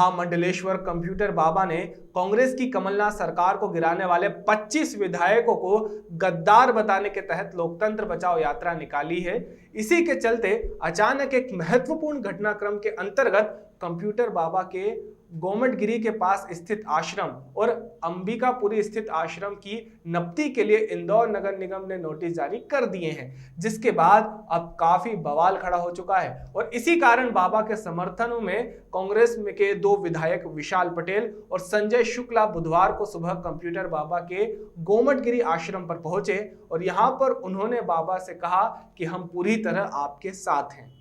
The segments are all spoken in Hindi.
महामंडलेश्वर कंप्यूटर बाबा ने कांग्रेस की कमलनाथ सरकार को गिराने वाले 25 विधायकों को गद्दार बताने के तहत लोकतंत्र बचाओ यात्रा निकाली है। इसी के चलते अचानक एक महत्वपूर्ण घटनाक्रम के अंतर्गत कंप्यूटर बाबा के गोमटगिरी के पास स्थित आश्रम और अंबिकापुरी स्थित आश्रम की नपती के लिए इंदौर नगर निगम ने नोटिस जारी कर दिए हैं, जिसके बाद अब काफी बवाल खड़ा हो चुका है। और इसी कारण बाबा के समर्थनों में कांग्रेस के 2 विधायक विशाल पटेल और संजय शुक्ला बुधवार को सुबह कंप्यूटर बाबा के गोमटगिरी आश्रम पर पहुंचे और यहां पर उन्होंने बाबा से कहा कि हम पूरी तरह आपके साथ हैं।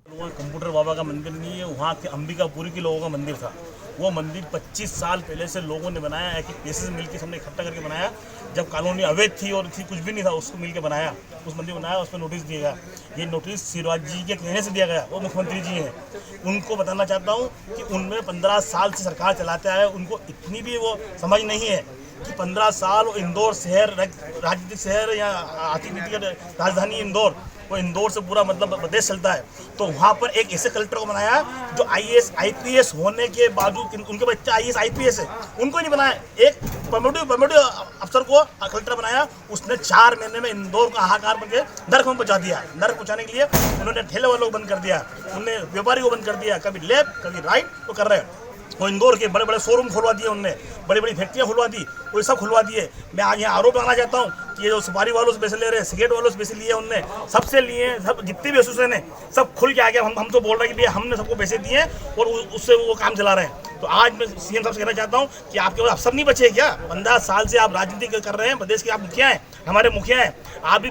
कंप्यूटर बाबा का मंदिर नहीं है, वहाँ के अंबिकापुरी के लोगों का मंदिर था। वो मंदिर 25 साल पहले से लोगों ने बनाया है कि पैसे से मिलकर सबने इकट्ठा करके बनाया। जब कॉलोनी अवैध थी और थी कुछ भी नहीं था, उसको मिलकर बनाया, उस मंदिर बनाया, उस पर नोटिस दिया गया। ये नोटिस शिवराज जी के कहने से दिया गया, वो मुख्यमंत्री जी हैं। उनको बताना चाहता हूँ कि उनमें 15 साल से सरकार चलाते आए, उनको इतनी भी वो समझ नहीं है कि 15 साल इंदौर शहर राजनीतिक शहर या आर्थिक नीति का राजधानी इंदौर, वो इंदौर से पूरा मतलब प्रदेश चलता है। तो वहाँ पर एक ऐसे कलेक्टर को बनाया जो IAS IPS होने के बावजूद, उनके बच्चे IAS IPS है, उनको नहीं बनाया। एक प्रमोटिव अफसर को कलेक्टर बनाया, उसने 4 महीने में इंदौर का हाहाकार बन के नर्क में पहुँचा दिया। नर्क पहुँचाने के लिए उन्होंने ठेले वालों को बंद कर दिया, उन्होंने व्यापारी को बंद कर दिया, कभी लेफ्ट कभी राइट तो कर रहे हैं। वो इंदौर के बड़े बड़े शोरूम खुलवा दिए, उनने बड़ी बड़ी फैक्ट्रियाँ खुलवा दी, वो सब खुलवा दिए। मैं आज यहाँ आरोप लगाना चाहता हूँ कि ये जो सुपारी वालों से पैसे ले रहे हैं, सिगरेट वालों से पैसे लिए, उनने सबसे लिए, सब जितने भी एसोसिएशन है सब खुल के आ गया। हम तो बोल रहे हैं कि भैया हमने सबको पैसे दिए और उससे वो काम चला रहे हैं। तो आज मैं CM साहब से कहना चाहता हूँ कि आपके पास अफसर नहीं बचे क्या? 15 साल से आप राजनीति कर रहे हैं, प्रदेश के आप मुखिया हैं, हमारे मुखिया हैं, आप भी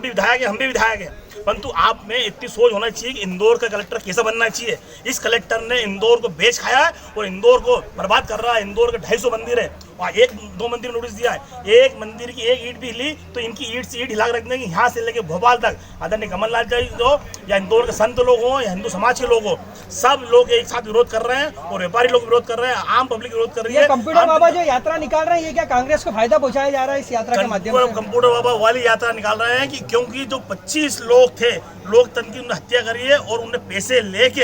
विधायक हैं, हम भी विधायक हैं, परंतु आप में इतनी सोच होना चाहिए कि इंदौर का कलेक्टर कैसा बनना चाहिए। इस कलेक्टर ने इंदौर को बेच खाया है और इंदौर को बर्बाद कर रहा है। इंदौर के 250 मंदिर है और 1-2 मंदिर नोटिस दिया है, एक मंदिर की एक ईंट भी हिली तो इनकी ईंट से ईंट हिला कर रख देंगे। यहाँ से लेके भोपाल तक आदरणीय कमलनाथ जी हो या इंदौर के संत लोग हों या हिंदू समाज के लोग हो, सब लोग एक साथ विरोध कर रहे हैं और व्यापारी लोग विरोध कर रहे हैं, आम पब्लिक विरोध कर रही है। कंप्यूटर बाबा जो यात्रा निकाल रहे हैं, ये क्या कांग्रेस को फायदा पहुंचाया जा रहा है इस यात्रा के माध्यम से? कंप्यूटर बाबा वाली यात्रा निकाल रहे हैं कि क्योंकि जो 25 लोग थे, लोकतंत्र की उन्होंने हत्या करी है और उन्हें पैसे लेके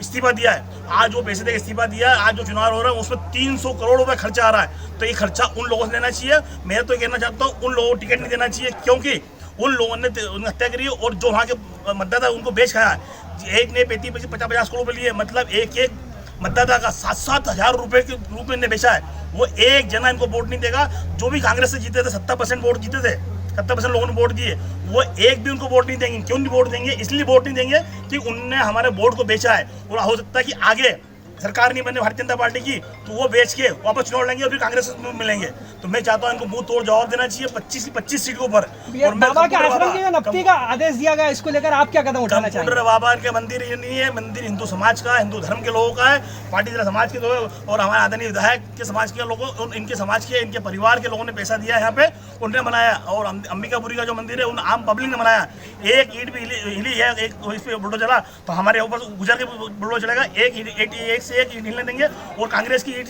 इस्तीफा दिया है। आज वो पैसे देके इस्तीफा दिया है, आज जो चुनाव हो रहा है उसमें 300 करोड़ रुपए खर्चा आ रहा है। तो ये खर्चा उन लोगों से लेना चाहिए। मैं तो कहना चाहता हूँ उन लोगों को टिकट नहीं देना चाहिए, क्योंकि उन लोगों ने हत्या करी है और जो वहाँ के मतदाता उनको बेच खाया है। एक ने 50-50 करोड़ रुपये लिए, मतलब एक मतदाता का 7-7 हज़ार रुपये के रूप में बेचा है। वो एक जना इनको वोट नहीं देगा। जो भी कांग्रेस से जीते थे 70% वोट जीते थे, 70% लोगों ने वोट दिए, वो एक भी उनको वोट नहीं देंगे। क्यों नहीं वोट देंगे? इसलिए वोट नहीं देंगे कि उनने हमारे वोट को बेचा है और हो सकता है कि आगे सरकार नहीं बने भारतीय जनता पार्टी की तो वो बेच के वापस चुनाव लेंगे और फिर कांग्रेस में मिलेंगे। तो मैं चाहता हूँ इनको मुंह तोड़ जवाब देना चाहिए 25 सीट के ऊपर। और बाबा के आश्रम की नपती का आदेश दिया गया, इसको लेकर आप क्या कदम उठाना चाहेंगे? बाबा के मंदिर ये नहीं है, मंदिर हिंदू समाज का, हिंदू धर्म के लोगों का है, पाटीदार समाज के लोग और हमारे आदरणीय विधायक के समाज के लोगों, इनके समाज के, इनके परिवार के लोगों ने पैसा दिया यहाँ पे, उन्होंने बनाया। और अंबिकापुरी का जो मंदिर है उन आम पब्लिक ने बनाया। एक ईंट भी हिली है, एक इस पे बुलडोजर चला तो हमारे ऊपर गुजर के बुलडोजर चलेगा, एक से एक ईंट हिलने देंगे और कांग्रेस की ईंट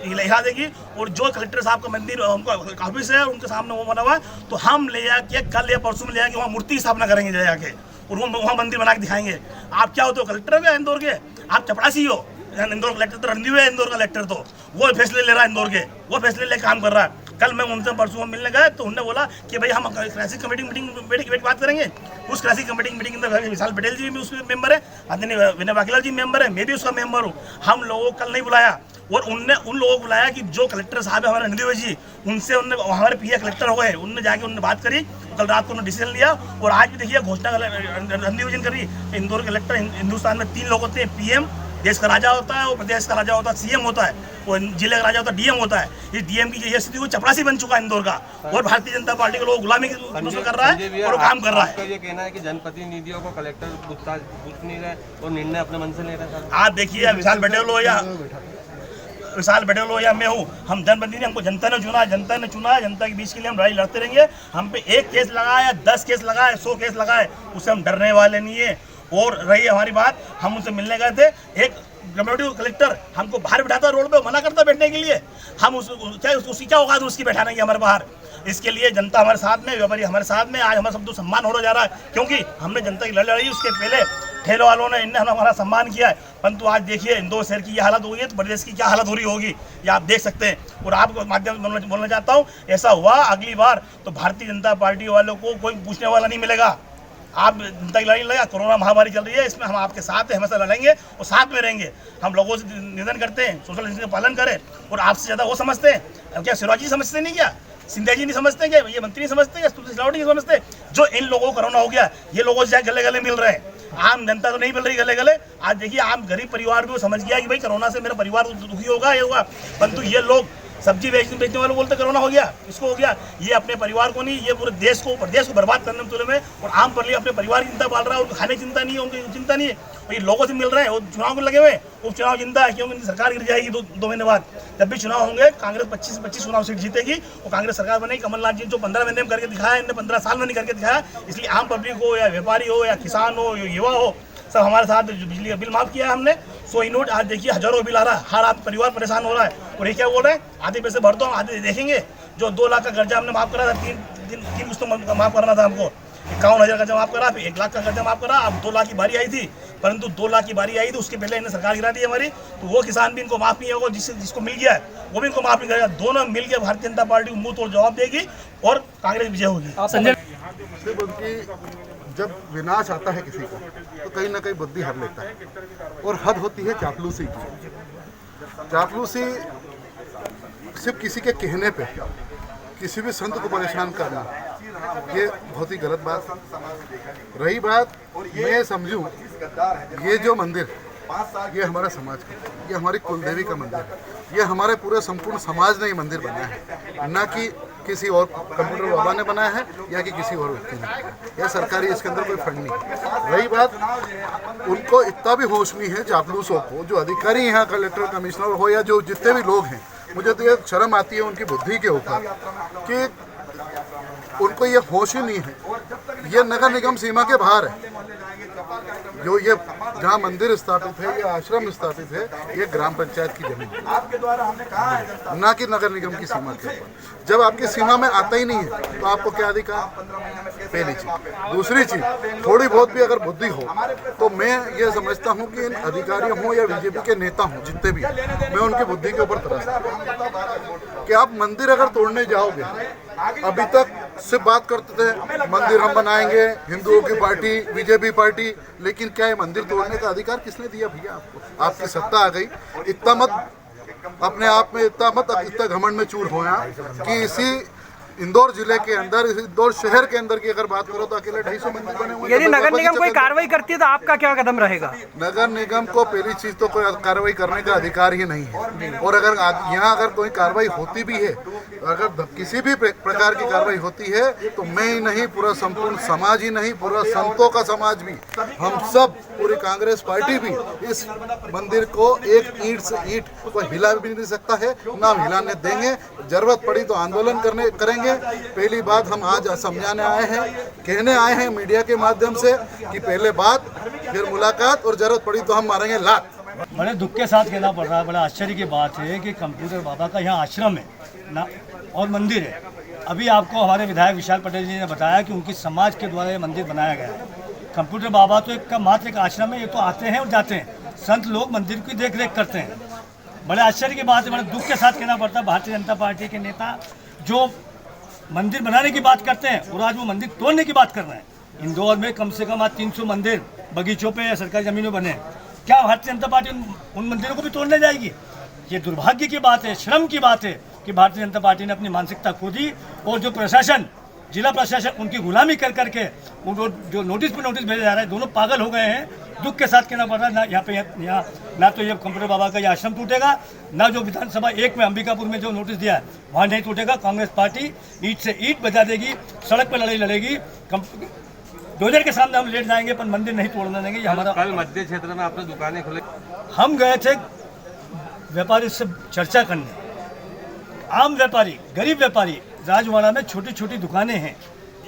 हिला देगी। और जो कलेक्टर साहब का मंदिर उनका ऑफिस है, उनके सामने वो बना हुआ है, तो हम ले जाके कल या परसों में ले जाके वहाँ मूर्ति स्थापना करेंगे जाके और वो वहाँ मंदिर बना के दिखाएंगे। आप क्या होते हो? कलेक्टर हो इंदौर के? आप चपरासी हो? इंदौर कलेक्टर तो रणदीप है, इंदौर का कलेक्टर तो वो फैसले ले रहा है, इंदौर के वो फैसले ले काम कर रहा है। कल मैं उनसे परसों मिलने गए तो उन्होंने बोला कि भाई हम क्राइसिस कमेटी मीटिंग बैठ बात करेंगे। उस क्राइसिस कमेटी मीटिंग के अंदर विशाल पटेल जी भी उसमें मेंबर है, आदरणीय विनय वाकीलाल जी मेंबर है, मैं भी उसका मेंबर हूँ। हम लोगों को कल नहीं बुलाया और उनने उन लोगों को बुलाया कि जो कलेक्टर साहब है हमारे रणदीप जी, उनसे उनने हमारे PA कलेक्टर हो गए, उनने जाके उनने बात करी, कल रात को उन्होंने डिसीजन लिया और आज भी देखिए घोषणा रणदीप जी करी। इंदौर के कलेक्टर, हिंदुस्तान में 3 लोग होते हैं, PM देश का राजा होता है, वो प्रदेश का राजा होता है, CM होता है, वो जिले का राजा होता है, DM होता है। इस DM की ये स्थिति को चपरासी बन चुका है इंदौर का और भारतीय जनता पार्टी के लोग गुलामी कर रहा है और काम कर रहा है। ये कहना है कि जनप्रतिनिधियों को कलेक्टर पूछ नहीं रहे और निर्णय अपने मन से ले रहे हैं। आप देखिए विशाल पटेल हो या मैं हूँ, हम जनप्रतिनिधि, हमको जनता ने चुना, जनता के बीच के लिए हम लड़ाई लड़ते रहेंगे। हम पे 1 केस लगाया, 10 केस लगाए, 100 केस लगाए, उससे हम डरने वाले नहीं है। और रही हमारी बात, हम उनसे मिलने गए थे, एक कम्युनिटी कलेक्टर हमको बाहर बिठाता, रोड पे मना करता बैठने के लिए। हम उसकी क्या औकात उसकी बैठाने की हमारे बाहर? इसके लिए जनता हमारे साथ में, व्यापारी हमारे साथ में, आज हमारा सब सम्मान हो जा रहा है, क्योंकि हमने जनता की लड़ाई उसके पहले ठेलों वालों ने इनने हमारा सम्मान किया है, परंतु आज देखिए इंदौर शहर की ये हालत हो गई है तो प्रदेश की क्या हालत हो रही होगी ये आप देख सकते हैं। और आपको माध्यम से बोलना चाहता हूँ, ऐसा हुआ अगली बार तो भारतीय जनता पार्टी वालों को कोई पूछने वाला नहीं मिलेगा। आप जनता की लड़ाई लड़ेगा, कोरोना महामारी चल रही है, इसमें हम आपके साथ हैं, हमेशा लड़ेंगे और साथ में रहेंगे। हम लोगों से निवेदन करते हैं सोशल डिस्टेंसिंग का पालन करें, और आपसे ज़्यादा वो समझते हैं क्या, शिवराजी समझते नहीं क्या, सिंधिया जी नहीं समझते क्या, ये मंत्री नहीं समझते क्या, स्तुति सिलावटी नहीं समझते, जो इन लोगों को कोरोना हो गया ये लोगों से गले गले मिल रहे हैं। आम जनता तो नहीं मिल रही गले गले। आज देखिए आम गरीब परिवार भी वो समझ गया कि भाई कोरोना से मेरा परिवार दुखी होगा, ये होगा, परंतु ये लोग सब्जी बेचने वाले बोलते कोरोना हो गया, इसको हो गया, ये अपने परिवार को नहीं, ये पूरे देश को प्रदेश को बर्बाद करने में तुले में, और आम पर लिए अपने परिवार की चिंता पाल रहा है, उनको खाने की चिंता नहीं है, उनकी चिंता नहीं है, और ये लोगों से मिल रहे हैं और चुनाव को लगे हुए। उपचुनाव चिंता है क्योंकि सरकार गिर जाएगी दो महीने बाद, जब भी चुनाव होंगे कांग्रेस 25 चुनाव सीट जीतेगी और कांग्रेस सरकार बनेगी। कमलनाथ जी जो 15 महीने में करके दिखाया, इन्होंने 15 साल में नहीं करके दिखाया, इसलिए आम पब्लिक हो या व्यापारी हो या किसान हो या युवा हो, सब हमारे साथ बिजली का बिल माफ किया है हमने। 100 यूनिट आज देखिए हजारों बिल आ रहा है, हर आदमी परिवार परेशान हो रहा है, और ये क्या बोल रहे हैं, आधे पैसे भर दो, आधे देखेंगे। जो 2 लाख का कर्जा हमने माफ करा था, तीन किस्तों माफ करना था हमको, 51,000 कर्जा माफ करा, फिर 1 लाख का कर्जा माफ करा, अब 2 लाख की बारी आई थी, परंतु 2 लाख की बारी आई थी उसके पहले इन्हें सरकार गिरा दी हमारी, तो वो किसान भी इनको माफ नहीं होगा, जिसको मिल गया है वो भी इनको माफ नहीं करेगा। दोनों मिलकर भारतीय जनता पार्टी को मुंह तोड़ जवाब देगी और कांग्रेस विजय होगी। जब विनाश आता है किसी को तो कहीं ना कहीं बुद्धि हर लेता है, और हद होती है चापलूसी की। चापलूसी सिर्फ किसी के कहने पे किसी भी संत को परेशान करना, ये बहुत ही गलत बात है। रही बात, मैं समझूं ये जो मंदिर, ये हमारा समाज का, ये हमारी कुलदेवी का मंदिर है, ये हमारे पूरे संपूर्ण समाज ने ये मंदिर बनाया है, ना कि किसी और कंप्यूटर बाबा ने बनाया है या कि किसी और व्यक्ति ने। यह सरकारी, इसके अंदर कोई फंड नहीं। रही बात, उनको इतना भी होश नहीं है चापलूसों को, जो अधिकारी यहाँ कलेक्टर कमिश्नर हो या जो जितने भी लोग हैं, मुझे तो ये शर्म आती है उनकी बुद्धि के ऊपर कि उनको ये होश ही नहीं है। ये नगर निगम सीमा के बाहर है, जो ये जहाँ मंदिर स्थापित है, ये आश्रम स्थापित है, ये ग्राम पंचायत की जमीन है, ना कि नगर निगम की सीमा के ऊपर। जब आपकी सीमा में आता ही नहीं है तो आपको क्या अधिकार, पहली चीज। दूसरी चीज, थोड़ी बहुत भी अगर बुद्धि हो तो मैं ये समझता हूँ कि इन अधिकारियों हों या बीजेपी के नेता हों, जितने भी, मैं उनकी बुद्धि के ऊपर तरसता हूँ कि आप मंदिर अगर तोड़ने जाओगे, अभी तक सिर्फ बात करते थे मंदिर हम बनाएंगे, हिंदुओं की पार्टी, बीजेपी पार्टी, लेकिन क्या ये मंदिर तोड़ने का अधिकार किसने दिया भैया आपको? आपकी सत्ता आ गई, इतना मत अपने आप में, इतना घमंड में चूर होया कि इसी इंदौर जिले के अंदर, इंदौर शहर के अंदर की अगर बात करो तो अकेले 250 मंदिर बने हुए। यदि नगर निगम कोई कार्रवाई करती है तो आपका क्या कदम रहेगा? नगर निगम को पहली चीज तो कोई कार्रवाई करने का अधिकार ही नहीं है, और अगर यहाँ अगर कोई कार्रवाई होती भी है, अगर किसी भी प्रकार की कार्रवाई होती है तो मैं ही नहीं, पूरा संपूर्ण समाज ही नहीं, पूरा संतों का समाज भी, हम सब, पूरी कांग्रेस पार्टी भी इस मंदिर को एक ईंट से ईंट को हिला भी नहीं सकता है, ना हिलाने देंगे। जरूरत पड़ी तो आंदोलन करेंगे। पहली बात हम आज समझाने आए हैं, कहने आए हैं मीडिया के माध्यम से कि पहले बात फिर मुलाकात, और जरूरत पड़ी तो हम मारेंगे लात। बड़े दुख के साथ कहना पड़ रहा है, बड़ा आश्चर्य की बात है कि कंप्यूटर बाबा का यहाँ आश्रम है ना और मंदिर है। अभी आपको हमारे विधायक विशाल पटेल जी ने बताया कि उनकी समाज के द्वारा ये मंदिर बनाया गया है। कंप्यूटर बाबा तो एक का मात्र एक आश्रम है, ये तो आते हैं और जाते हैं, संत लोग मंदिर की देख रेख करते हैं। बड़े आश्चर्य की बात है, बड़े दुख के साथ कहना पड़ता है, भारतीय जनता पार्टी के नेता जो मंदिर बनाने की बात करते हैं और आज वो मंदिर तोड़ने की बात कर रहे हैं। इंदौर में कम से कम आज 300 मंदिर बगीचों पे या सरकारी जमीनों बने, क्या भारतीय जनता पार्टी उन मंदिरों को भी तोड़ने जाएगी? ये दुर्भाग्य की बात है, श्रम की बात है कि भारतीय जनता पार्टी ने अपनी मानसिकता खो दी, और जो प्रशासन, जिला प्रशासन उनकी गुलामी कर करके उनको जो नोटिस पे नोटिस भेजा जा रहा है, दोनों पागल हो गए हैं। दुख के साथ कहना पड़ रहा है, ना यहाँ ना तो ये कंप्यूटर बाबा का ये आश्रम टूटेगा, ना जो विधानसभा 1 में अंबिकापुर में जो नोटिस दिया है वहाँ नहीं टूटेगा। कांग्रेस पार्टी ईंट से ईंट बजा देगी, सड़क पर लड़ाई लड़ेगी, डोजर के सामने हम लेट जाएंगे पर मंदिर नहीं तोड़ने देंगे। ये हमारा, कल मध्य क्षेत्र में आपने दुकानें खोले, हम गए थे व्यापारी से चर्चा करने, आम व्यापारी, गरीब व्यापारी, राजवाड़ा में छोटी छोटी दुकानें हैं,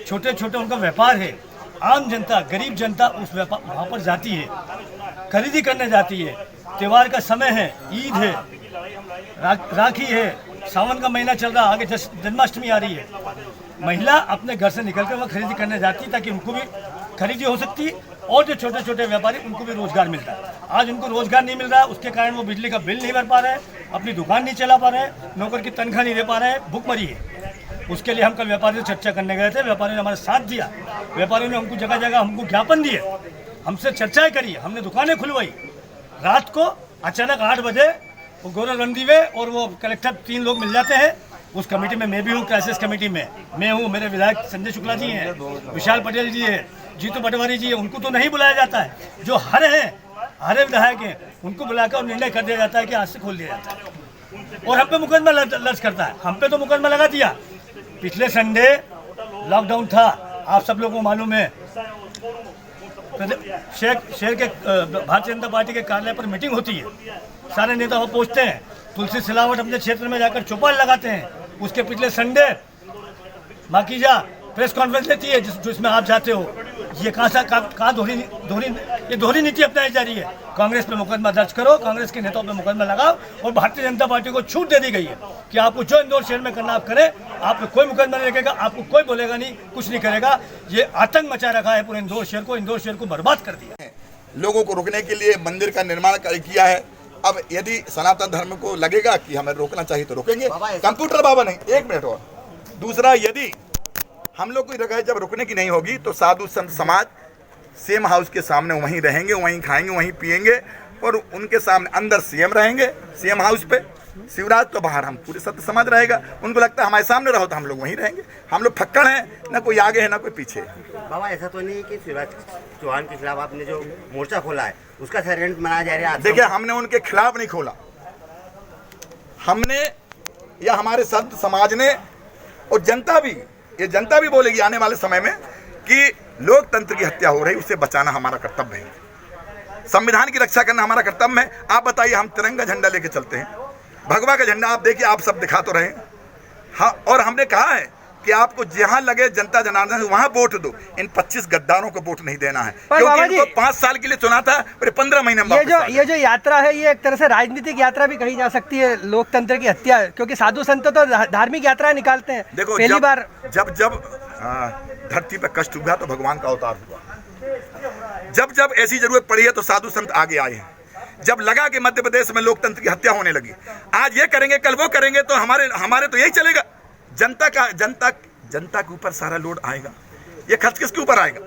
छोटे छोटे उनका व्यापार है। आम जनता, गरीब जनता उस व्यापार वहाँ पर जाती है, खरीदी करने जाती है। त्यौहार का समय है, ईद है, राखी है, सावन का महीना चल रहा, आगे जन्माष्टमी आ रही है। महिला अपने घर से निकलकर वहाँ खरीदी करने जाती है ताकि उनको भी खरीदी हो सकती और जो छोटे छोटे व्यापारी उनको भी रोजगार मिलता है। आज उनको रोजगार नहीं मिल रहा है, उसके कारण वो बिजली का बिल नहीं भर पा रहे हैं, अपनी दुकान नहीं चला पा रहे हैं, नौकर की तनख्वाह नहीं दे पा रहे हैं, भूखमरी है। उसके लिए हम कल व्यापारियों से चर्चा करने गए थे, व्यापारियों ने हमारा साथ दिया, व्यापारियों ने हमको जगह जगह हमको ज्ञापन दिए, हमसे चर्चाएं करी, हमने दुकानें खुलवाई। रात को अचानक 8 बजे वो गौरव रणदीवे और वो कलेक्टर 3 लोग मिल जाते हैं। उस कमेटी में मैं भी हूँ, क्राइसिस कमेटी में मैं हूँ, मेरे विधायक संजय शुक्ला जी हैं, विशाल पटेल जी है, जीतू पटवारी जी है। उनको तो नहीं बुलाया जाता है, जो हरे विधायक हैं उनको बुलाकर और निर्णय कर दिया जाता है कि आज से खोल दिया जाता है और हम पे मुकदमा दर्ज करता है। हम पे तो मुकदमा लगा दिया। पिछले संडे लॉकडाउन था, आप सब लोगों को मालूम है। शहर के भारतीय जनता पार्टी के कार्यालय पर मीटिंग होती है, सारे नेता वहाँ पहुँचते हैं, तुलसी सिलावट अपने क्षेत्र में जाकर चौपाल लगाते हैं। उसके पिछले संडे माकीजा प्रेस कॉन्फ्रेंस लेती है जिसमें आप जाते हो। ये कहाँ दोहरी नीति अपनाई जा रही है। कांग्रेस पे मुकदमा दर्ज करो, कांग्रेस के नेताओं पे मुकदमा लगाओ और भारतीय जनता पार्टी को छूट दे दी गई है कि आपको जो इंदौर शहर में करना आप करें, आप पे कोई मुकदमा नहीं लगेगा, आपको कोई बोलेगा नहीं, कुछ नहीं करेगा। ये आतंक मचा रखा है पूरे इंदौर शहर को बर्बाद कर दिया है। लोगों को रोकने के लिए मंदिर का निर्माण किया है। अब यदि सनातन धर्म को लगेगा कि हमें रोकना चाहिए तो रोकेंगे। कंप्यूटर बाबा नहीं, 1 मिनट और। दूसरा, यदि हम लोग को जगह जब रुकने की नहीं होगी तो साधु संत समाज सेम हाउस के सामने वहीं रहेंगे, वहीं खाएंगे, वहीं पिएंगे और उनके सामने अंदर सीएम रहेंगे सेम हाउस पे, शिवराज तो बाहर, हम पूरे सत्य समाज रहेगा। उनको लगता है हमारे सामने रहो तो हम लोग वहीं रहेंगे। हम लोग फक्कड़ हैं, ना कोई आगे है ना कोई पीछे है। बाबा ऐसा तो नहीं कि शिवराज चौहान के खिलाफ आपने जो मोर्चा खोला है उसका षड्यंत्र मनाया जा रहा है? देखिए, हमने उनके खिलाफ नहीं खोला, हमने या हमारे संत समाज ने और जनता भी बोलेगी आने वाले समय में कि लोकतंत्र की हत्या हो रही, उसे बचाना हमारा कर्तव्य है, संविधान की रक्षा करना हमारा कर्तव्य है। आप बताइए, हम तिरंगा झंडा लेके चलते हैं, भगवा का झंडा आप देखिए, आप सब दिखा तो रहे हैं। हाँ, और हमने कहा है कि आपको जहां लगे जनता जनार्दन वहां वोट दो, इन 25 गद्दारों को वोट नहीं देना है, क्योंकि इनको 5 साल के लिए चुना था और 15 महीने में ये जो यात्रा है, ये एक तरह से राजनीतिक यात्रा भी कही जा सकती है, लोकतंत्र की हत्या, क्योंकि साधु संत तो धार्मिक यात्रा निकालते हैं। देखो, पहली बार जब धरती पर कष्ट हुआ तो भगवान का अवतार हुआ। जब ऐसी जरूरत पड़ी है तो साधु संत आगे आए हैं। जब लगा कि मध्य प्रदेश में लोकतंत्र की हत्या होने लगी, आज ये करेंगे कल वो करेंगे, तो हमारे तो यही चलेगा। जनता के ऊपर सारा लोड आएगा। ये खर्च किसके ऊपर आएगा?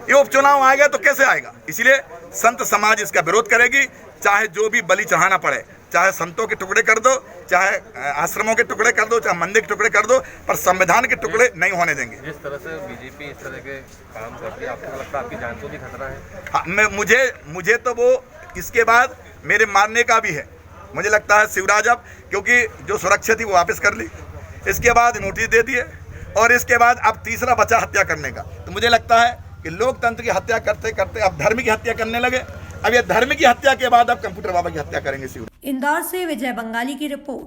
ये उपचुनाव आएगा तो कैसे आएगा? इसलिए संत समाज इसका विरोध करेगी, चाहे जो भी बलि चढ़ाना पड़े, चाहे संतों के टुकड़े कर दो, चाहे आश्रमों के टुकड़े कर दो, चाहे मंदिर के टुकड़े कर दो, पर संविधान के टुकड़े नहीं होने देंगे। जिस तरह से बीजेपी इस तरह के काम करती है, आपको लगता है आपकी जान को भी खतरा है? हाँ, मुझे तो वो इसके बाद मेरे मारने का भी है। मुझे लगता है शिवराज अब, क्योंकि जो सुरक्षा थी वो वापस कर ली, इसके बाद नोटिस दे दिए और इसके बाद अब तीसरा बचा हत्या करने का। तो मुझे लगता है कि लोकतंत्र की हत्या करते करते अब धर्म की हत्या करने लगे। अब ये धर्म की हत्या के बाद अब कंप्यूटर बाबा की हत्या करेंगे। इंदौर से विजय बंगाली की रिपोर्ट।